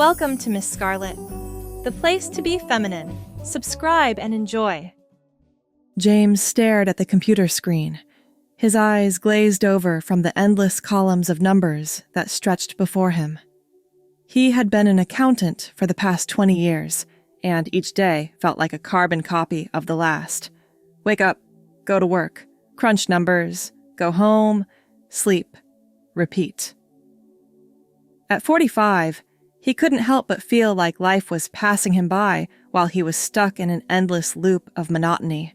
Welcome to Miss Scarlett, the place to be feminine. Subscribe and enjoy. James stared at the computer screen, his eyes glazed over from the endless columns of numbers that stretched before him. He had been an accountant for the past 20 years, and each day felt like a carbon copy of the last. Wake up, go to work, crunch numbers, go home, sleep, repeat. At 45, he couldn't help but feel like life was passing him by while he was stuck in an endless loop of monotony.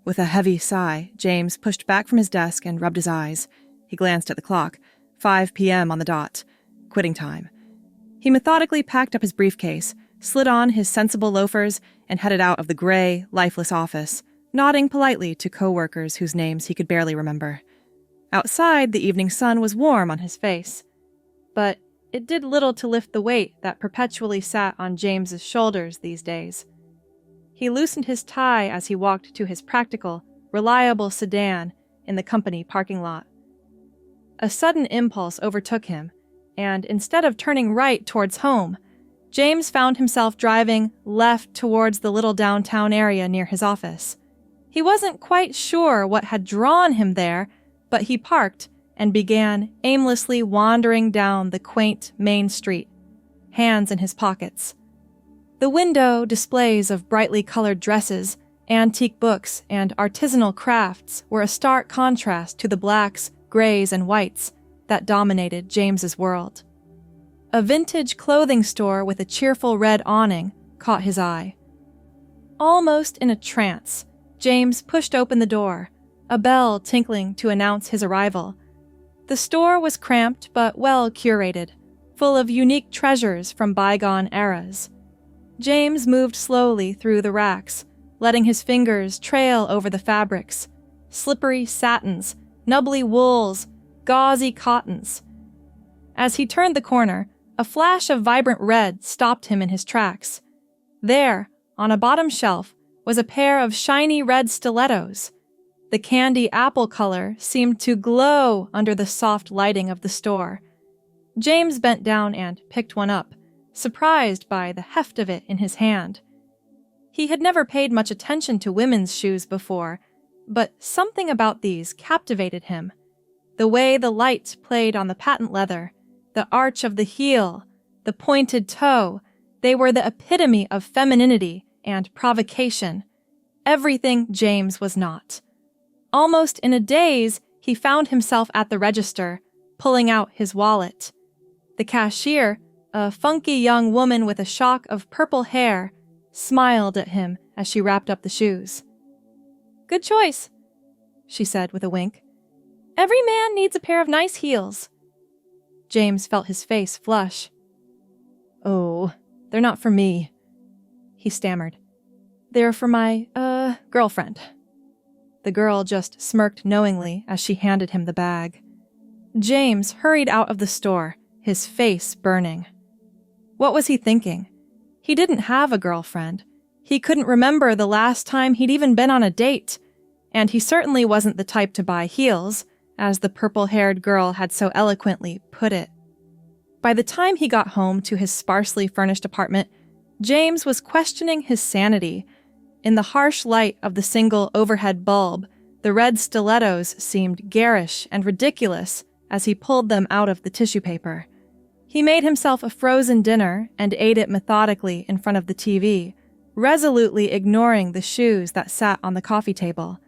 With a heavy sigh, James pushed back from his desk and rubbed his eyes. He glanced at the clock. 5 p.m. on the dot. Quitting time. He methodically packed up his briefcase, slid on his sensible loafers, and headed out of the gray, lifeless office, nodding politely to co-workers whose names he could barely remember. Outside, the evening sun was warm on his face. But it did little to lift the weight that perpetually sat on James's shoulders these days. He loosened his tie as he walked to his practical, reliable sedan in the company parking lot. A sudden impulse overtook him, and instead of turning right towards home, James found himself driving left towards the little downtown area near his office. He wasn't quite sure what had drawn him there, but he parked and began aimlessly wandering down the quaint main street, hands in his pockets. The window displays of brightly colored dresses, antique books, and artisanal crafts were a stark contrast to the blacks, grays, and whites that dominated James's world. A vintage clothing store with a cheerful red awning caught his eye. Almost in a trance, James pushed open the door, a bell tinkling to announce his arrival. The store was cramped but well curated, full of unique treasures from bygone eras. James moved slowly through the racks, letting his fingers trail over the fabrics, slippery satins, nubbly wools, gauzy cottons. As he turned the corner, a flash of vibrant red stopped him in his tracks. There, on a bottom shelf, was a pair of shiny red stilettos. The candy apple color seemed to glow under the soft lighting of the store. James bent down and picked one up, surprised by the heft of it in his hand. He had never paid much attention to women's shoes before, but something about these captivated him. The way the light played on the patent leather, the arch of the heel, the pointed toe, they were the epitome of femininity and provocation. Everything James was not. Almost in a daze, he found himself at the register, pulling out his wallet. The cashier, a funky young woman with a shock of purple hair, smiled at him as she wrapped up the shoes. "Good choice," she said with a wink. "Every man needs a pair of nice heels." James felt his face flush. "Oh, they're not for me," he stammered. "They're for my, girlfriend." The girl just smirked knowingly as she handed him the bag. James hurried out of the store, his face burning. What was he thinking? He didn't have a girlfriend. He couldn't remember the last time he'd even been on a date. And he certainly wasn't the type to buy heels, as the purple-haired girl had so eloquently put it. By the time he got home to his sparsely furnished apartment, James was questioning his sanity. In the harsh light of the single overhead bulb, the red stilettos seemed garish and ridiculous as he pulled them out of the tissue paper. He made himself a frozen dinner and ate it methodically in front of the TV, resolutely ignoring the shoes that sat on the coffee table.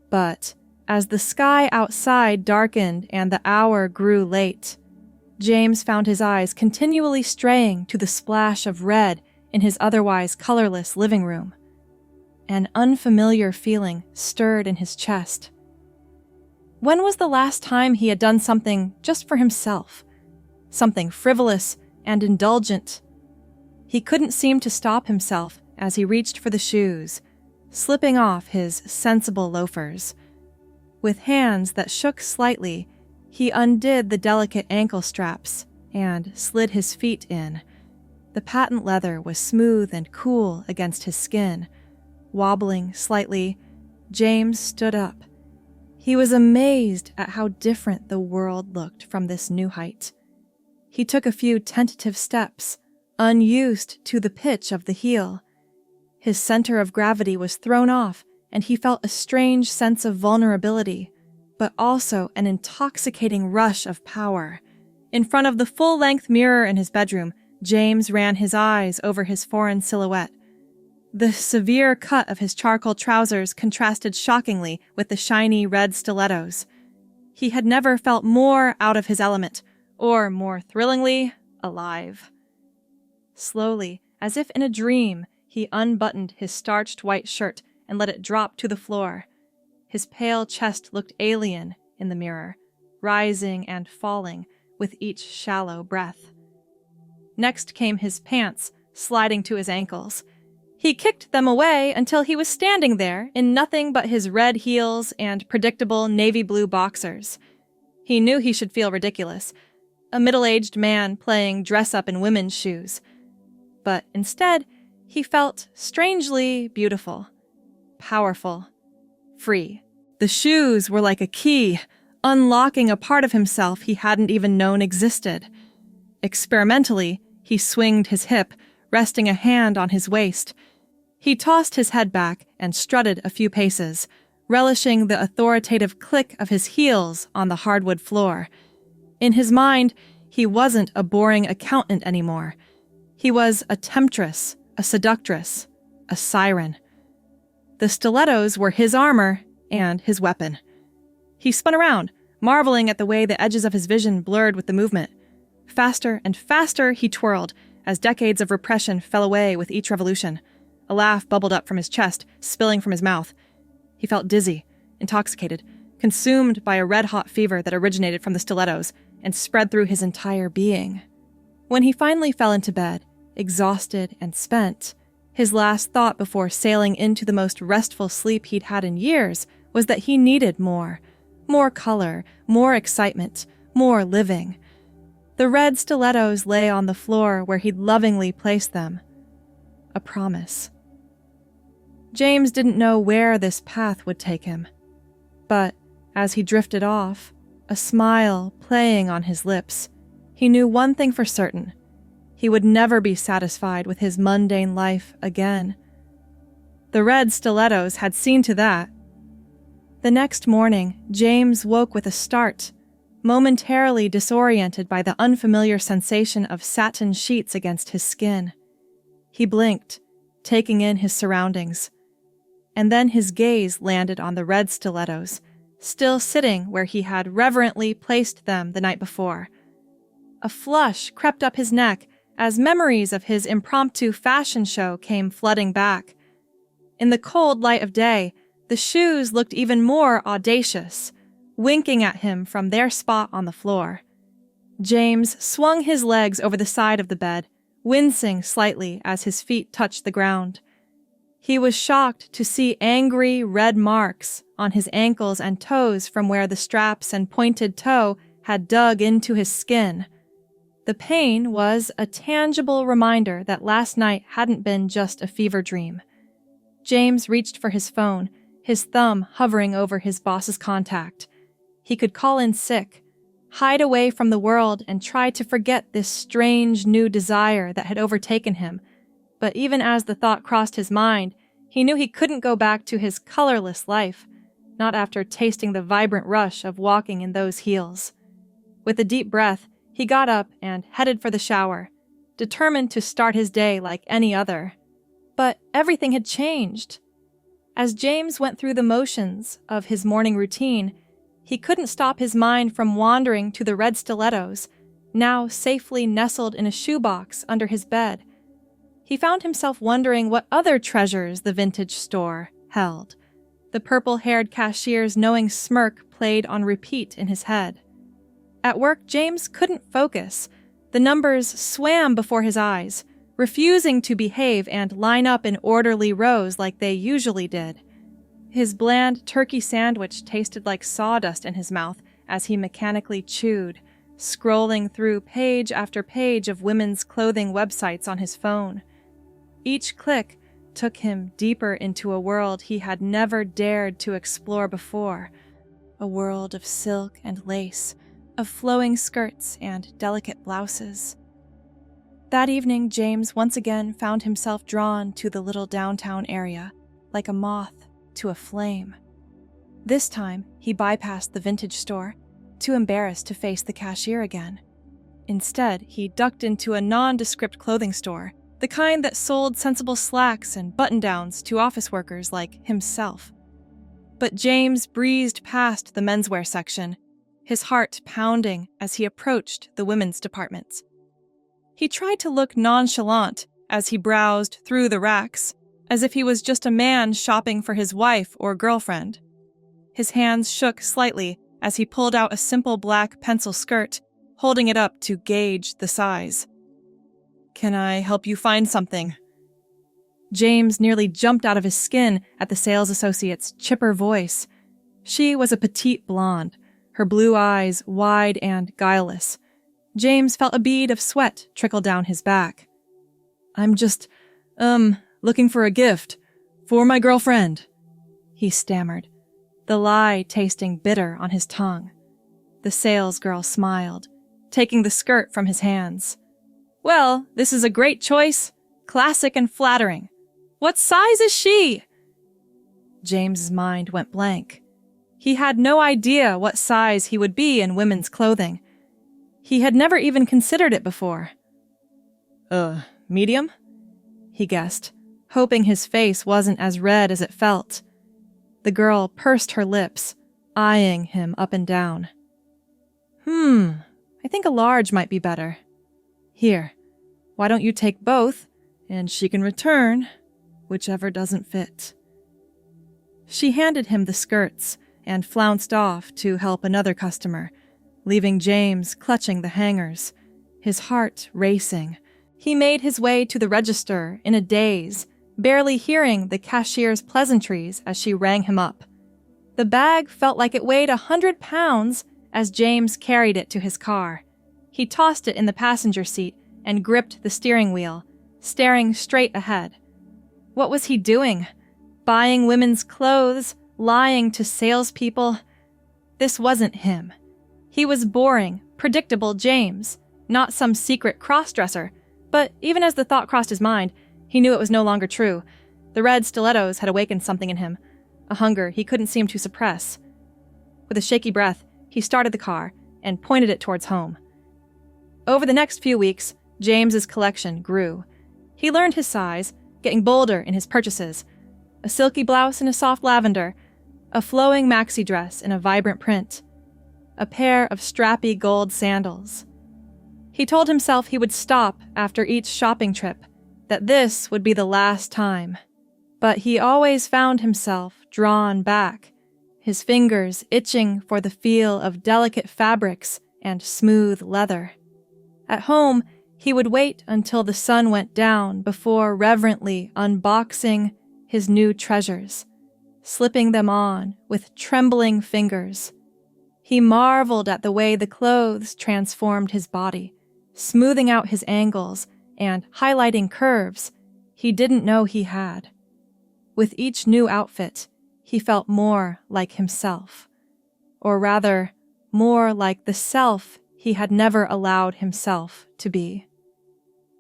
But as the sky outside darkened and the hour grew late, James found his eyes continually straying to the splash of red in his otherwise colorless living room. An unfamiliar feeling stirred in his chest. When was the last time he had done something just for himself? Something frivolous and indulgent? He couldn't seem to stop himself as he reached for the shoes, slipping off his sensible loafers. With hands that shook slightly, he undid the delicate ankle straps and slid his feet in. The patent leather was smooth and cool against his skin. Wobbling slightly, James stood up. He was amazed at how different the world looked from this new height. He took a few tentative steps, unused to the pitch of the heel. His center of gravity was thrown off, and he felt a strange sense of vulnerability, but also an intoxicating rush of power. In front of the full-length mirror in his bedroom, James ran his eyes over his foreign silhouette. The severe cut of his charcoal trousers contrasted shockingly with the shiny red stilettos. He had never felt more out of his element, or more thrillingly alive. Slowly, as if in a dream, he unbuttoned his starched white shirt and let it drop to the floor. His pale chest looked alien in the mirror, rising and falling with each shallow breath. Next came his pants, sliding to his ankles. He kicked them away until he was standing there in nothing but his red heels and predictable navy blue boxers. He knew he should feel ridiculous, a middle-aged man playing dress-up in women's shoes. But instead, he felt strangely beautiful, powerful, free. The shoes were like a key, unlocking a part of himself he hadn't even known existed. Experimentally, he swinged his hip, resting a hand on his waist. He tossed his head back and strutted a few paces, relishing the authoritative click of his heels on the hardwood floor. In his mind, he wasn't a boring accountant anymore. He was a temptress, a seductress, a siren. The stilettos were his armor and his weapon. He spun around, marveling at the way the edges of his vision blurred with the movement. Faster and faster he twirled, as decades of repression fell away with each revolution. A laugh bubbled up from his chest, spilling from his mouth. He felt dizzy, intoxicated, consumed by a red-hot fever that originated from the stilettos and spread through his entire being. When he finally fell into bed, exhausted and spent, his last thought before sailing into the most restful sleep he'd had in years was that he needed more. More color, more excitement, more living. The red stilettos lay on the floor where he'd lovingly placed them. A promise. James didn't know where this path would take him. But as he drifted off, a smile playing on his lips, he knew one thing for certain. He would never be satisfied with his mundane life again. The red stilettos had seen to that. The next morning, James woke with a start, momentarily disoriented by the unfamiliar sensation of satin sheets against his skin. He blinked, taking in his surroundings. And then his gaze landed on the red stilettos, still sitting where he had reverently placed them the night before. A flush crept up his neck as memories of his impromptu fashion show came flooding back. In the cold light of day, the shoes looked even more audacious, winking at him from their spot on the floor. James swung his legs over the side of the bed, wincing slightly as his feet touched the ground. He was shocked to see angry red marks on his ankles and toes from where the straps and pointed toe had dug into his skin. The pain was a tangible reminder that last night hadn't been just a fever dream. James reached for his phone, his thumb hovering over his boss's contact. He could call in sick, hide away from the world and try to forget this strange new desire that had overtaken him. But even as the thought crossed his mind, he knew he couldn't go back to his colorless life, not after tasting the vibrant rush of walking in those heels. With a deep breath, he got up and headed for the shower, determined to start his day like any other. But everything had changed. As James went through the motions of his morning routine, he couldn't stop his mind from wandering to the red stilettos, now safely nestled in a shoebox under his bed. He found himself wondering what other treasures the vintage store held. The purple-haired cashier's knowing smirk played on repeat in his head. At work, James couldn't focus. The numbers swam before his eyes, refusing to behave and line up in orderly rows like they usually did. His bland turkey sandwich tasted like sawdust in his mouth as he mechanically chewed, scrolling through page after page of women's clothing websites on his phone. Each click took him deeper into a world he had never dared to explore before, a world of silk and lace, of flowing skirts and delicate blouses. That evening, James once again found himself drawn to the little downtown area, like a moth to a flame. This time, he bypassed the vintage store, too embarrassed to face the cashier again. Instead, he ducked into a nondescript clothing store, the kind that sold sensible slacks and button-downs to office workers like himself. But James breezed past the menswear section, his heart pounding as he approached the women's departments. He tried to look nonchalant as he browsed through the racks, as if he was just a man shopping for his wife or girlfriend. His hands shook slightly as he pulled out a simple black pencil skirt, holding it up to gauge the size. "Can I help you find something?" James nearly jumped out of his skin at the sales associate's chipper voice. She was a petite blonde, her blue eyes wide and guileless. James felt a bead of sweat trickle down his back. "I'm just, looking for a gift. For my girlfriend," he stammered, the lie tasting bitter on his tongue. The salesgirl smiled, taking the skirt from his hands. "Well, this is a great choice. Classic and flattering. What size is she?" James's mind went blank. He had no idea what size he would be in women's clothing. He had never even considered it before. Medium?" he guessed, hoping his face wasn't as red as it felt. The girl pursed her lips, eyeing him up and down. I think a large might be better. Here, why don't you take both, and she can return whichever doesn't fit." She handed him the skirts and flounced off to help another customer, leaving James clutching the hangers, his heart racing. He made his way to the register in a daze, barely hearing the cashier's pleasantries as she rang him up. The bag felt like it weighed 100 pounds as James carried it to his car. He tossed it in the passenger seat and gripped the steering wheel, staring straight ahead. What was he doing? Buying women's clothes, lying to salespeople? This wasn't him. He was boring, predictable James, not some secret crossdresser. But even as the thought crossed his mind, he knew it was no longer true. The red stilettos had awakened something in him, a hunger he couldn't seem to suppress. With a shaky breath, he started the car and pointed it towards home. Over the next few weeks, James's collection grew. He learned his size, getting bolder in his purchases. A silky blouse in a soft lavender, a flowing maxi dress in a vibrant print, a pair of strappy gold sandals. He told himself he would stop after each shopping trip, that this would be the last time. But he always found himself drawn back, his fingers itching for the feel of delicate fabrics and smooth leather. At home, he would wait until the sun went down before reverently unboxing his new treasures, slipping them on with trembling fingers. He marveled at the way the clothes transformed his body, smoothing out his angles and highlighting curves he didn't know he had. With each new outfit, he felt more like himself, or rather, more like the self he had never allowed himself to be.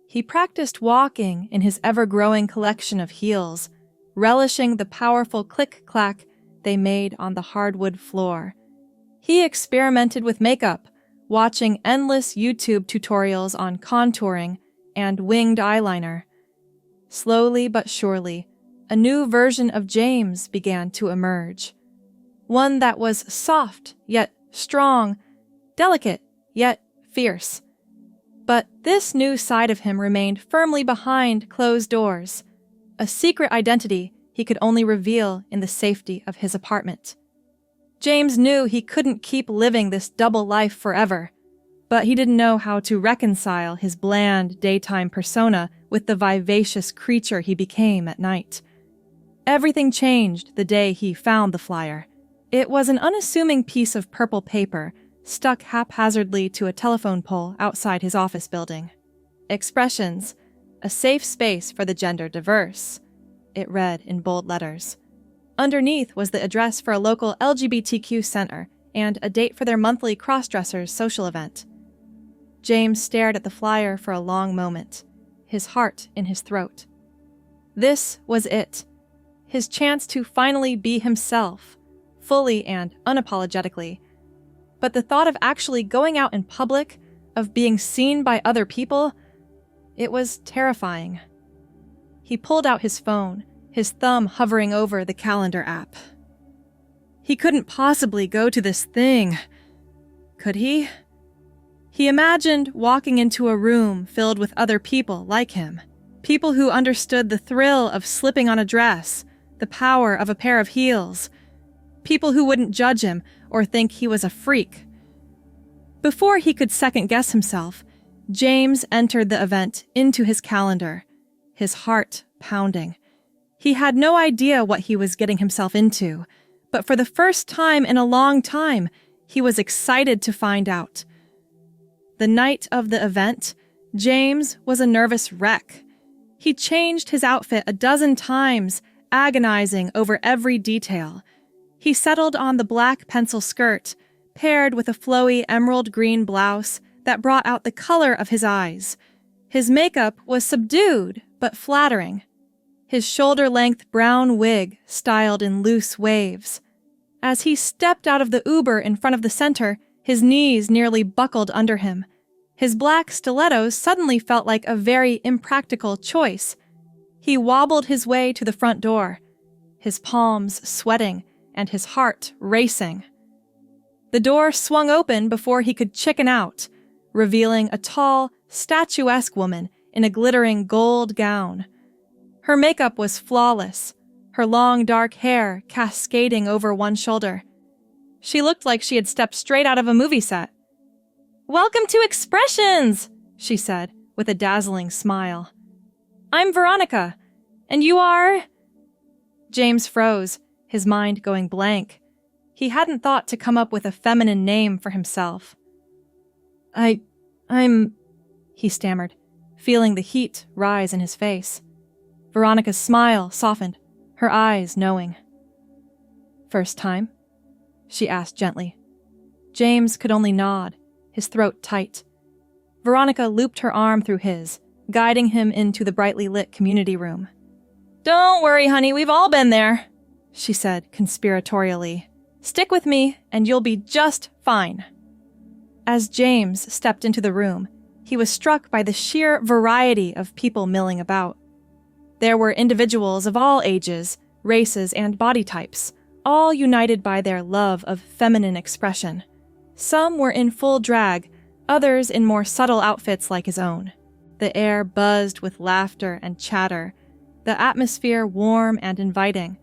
He practiced walking in his ever-growing collection of heels, relishing the powerful click-clack they made on the hardwood floor. He experimented with makeup, watching endless YouTube tutorials on contouring and winged eyeliner. Slowly but surely, a new version of James began to emerge. One that was soft yet strong, delicate yet fierce. But this new side of him remained firmly behind closed doors, a secret identity he could only reveal in the safety of his apartment. James knew he couldn't keep living this double life forever, but he didn't know how to reconcile his bland daytime persona with the vivacious creature he became at night. Everything changed the day he found the flyer. It was an unassuming piece of purple paper stuck haphazardly to a telephone pole outside his office building. Expressions, a safe space for the gender diverse, it read in bold letters. Underneath was the address for a local LGBTQ center and a date for their monthly Crossdressers social event. James stared at the flyer for a long moment, his heart in his throat. This was it. His chance to finally be himself, fully and unapologetically. But the thought of actually going out in public, of being seen by other people, it was terrifying. He pulled out his phone, his thumb hovering over the calendar app. He couldn't possibly go to this thing. Could he? He imagined walking into a room filled with other people like him, people who understood the thrill of slipping on a dress, the power of a pair of heels, people who wouldn't judge him or think he was a freak. Before he could second-guess himself, James entered the event into his calendar, his heart pounding. He had no idea what he was getting himself into, but for the first time in a long time, he was excited to find out. The night of the event, James was a nervous wreck. He changed his outfit a dozen times, agonizing over every detail. He settled on the black pencil skirt, paired with a flowy emerald green blouse that brought out the color of his eyes. His makeup was subdued but flattering. His shoulder-length brown wig styled in loose waves. As he stepped out of the Uber in front of the center, his knees nearly buckled under him. His black stilettos suddenly felt like a very impractical choice. He wobbled his way to the front door, his palms sweating and his heart racing. The door swung open before he could chicken out, revealing a tall, statuesque woman in a glittering gold gown. Her makeup was flawless, her long dark hair cascading over one shoulder. She looked like she had stepped straight out of a movie set. "Welcome to Expressions," she said, with a dazzling smile. "I'm Veronica, and you are—" James froze, his mind going blank. He hadn't thought to come up with a feminine name for himself. I'm... he stammered, feeling the heat rise in his face. Veronica's smile softened, her eyes knowing. "First time?" she asked gently. James could only nod, his throat tight. Veronica looped her arm through his, guiding him into the brightly lit community room. "Don't worry, honey, we've all been there," she said conspiratorially. "Stick with me, and you'll be just fine." As James stepped into the room, he was struck by the sheer variety of people milling about. There were individuals of all ages, races, and body types, all united by their love of feminine expression. Some were in full drag, others in more subtle outfits like his own. The air buzzed with laughter and chatter, the atmosphere warm and inviting.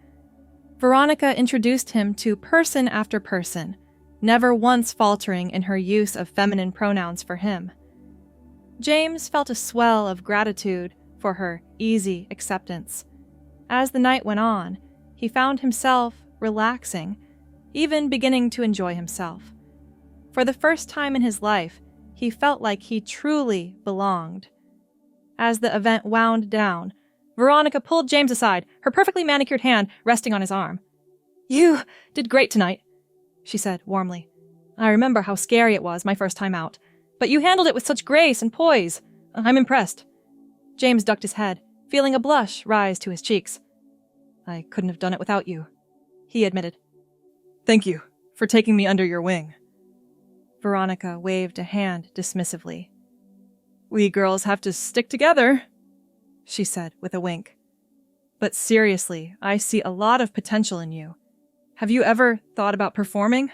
Veronica introduced him to person after person, never once faltering in her use of feminine pronouns for him. James felt a swell of gratitude for her easy acceptance. As the night went on, he found himself relaxing, even beginning to enjoy himself. For the first time in his life, he felt like he truly belonged. As the event wound down, Veronica pulled James aside, her perfectly manicured hand resting on his arm. "You did great tonight," she said warmly. "I remember how scary it was my first time out, but you handled it with such grace and poise. I'm impressed." James ducked his head, feeling a blush rise to his cheeks. "I couldn't have done it without you," he admitted. "Thank you for taking me under your wing." Veronica waved a hand dismissively. "We girls have to stick together," she said with a wink. "But seriously, I see a lot of potential in you. Have you ever thought about performing?"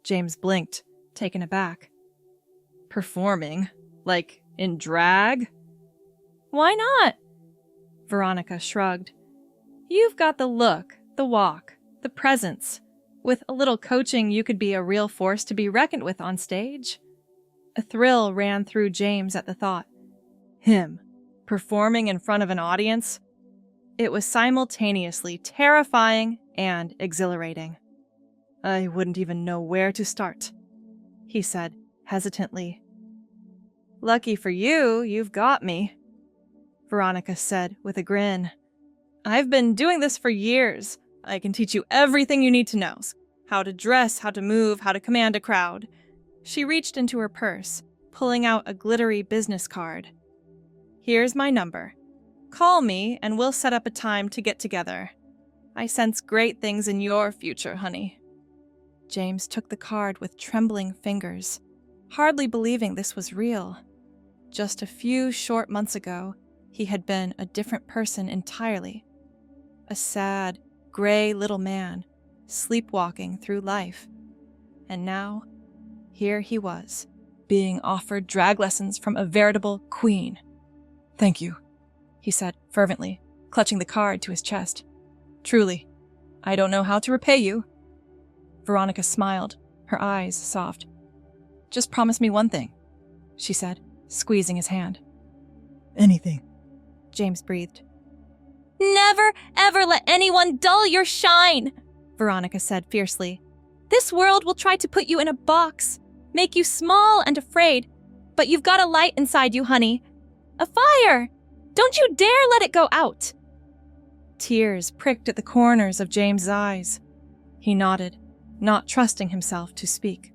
James blinked, taken aback. "Performing? Like in drag?" "Why not?" Veronica shrugged. "You've got the look, the walk, the presence. With a little coaching, you could be a real force to be reckoned with on stage." A thrill ran through James at the thought. Him, performing in front of an audience? It was simultaneously terrifying and exhilarating. "I wouldn't even know where to start," he said hesitantly. "Lucky for you, you've got me," Veronica said with a grin. "I've been doing this for years. I can teach you everything you need to know. How to dress, how to move, how to command a crowd." She reached into her purse, pulling out a glittery business card. "Here's my number. Call me and we'll set up a time to get together. I sense great things in your future, honey." James took the card with trembling fingers, hardly believing this was real. Just a few short months ago, he had been a different person entirely. A sad, gray little man, sleepwalking through life. And now, here he was, being offered drag lessons from a veritable queen. "Thank you," he said fervently, clutching the card to his chest. "Truly, I don't know how to repay you." Veronica smiled, her eyes soft. "Just promise me one thing," she said, squeezing his hand. "Anything," James breathed. "Never, ever let anyone dull your shine," Veronica said fiercely. "This world will try to put you in a box, make you small and afraid, but you've got a light inside you, honey. A fire! Don't you dare let it go out." Tears pricked at the corners of James's eyes. He nodded, not trusting himself to speak.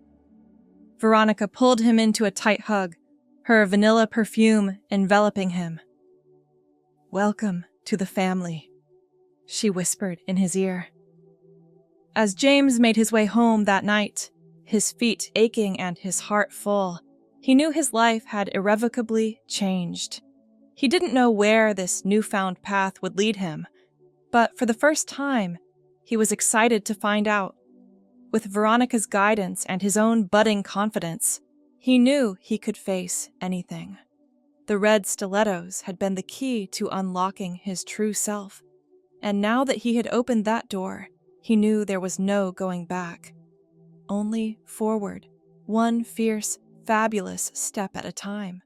Veronica pulled him into a tight hug, her vanilla perfume enveloping him. "Welcome to the family," she whispered in his ear. As James made his way home that night, his feet aching and his heart full, he knew his life had irrevocably changed. He didn't know where this newfound path would lead him, but for the first time, he was excited to find out. With Veronica's guidance and his own budding confidence, he knew he could face anything. The red stilettos had been the key to unlocking his true self, and now that he had opened that door, he knew there was no going back. Only forward, one fierce, fabulous step at a time.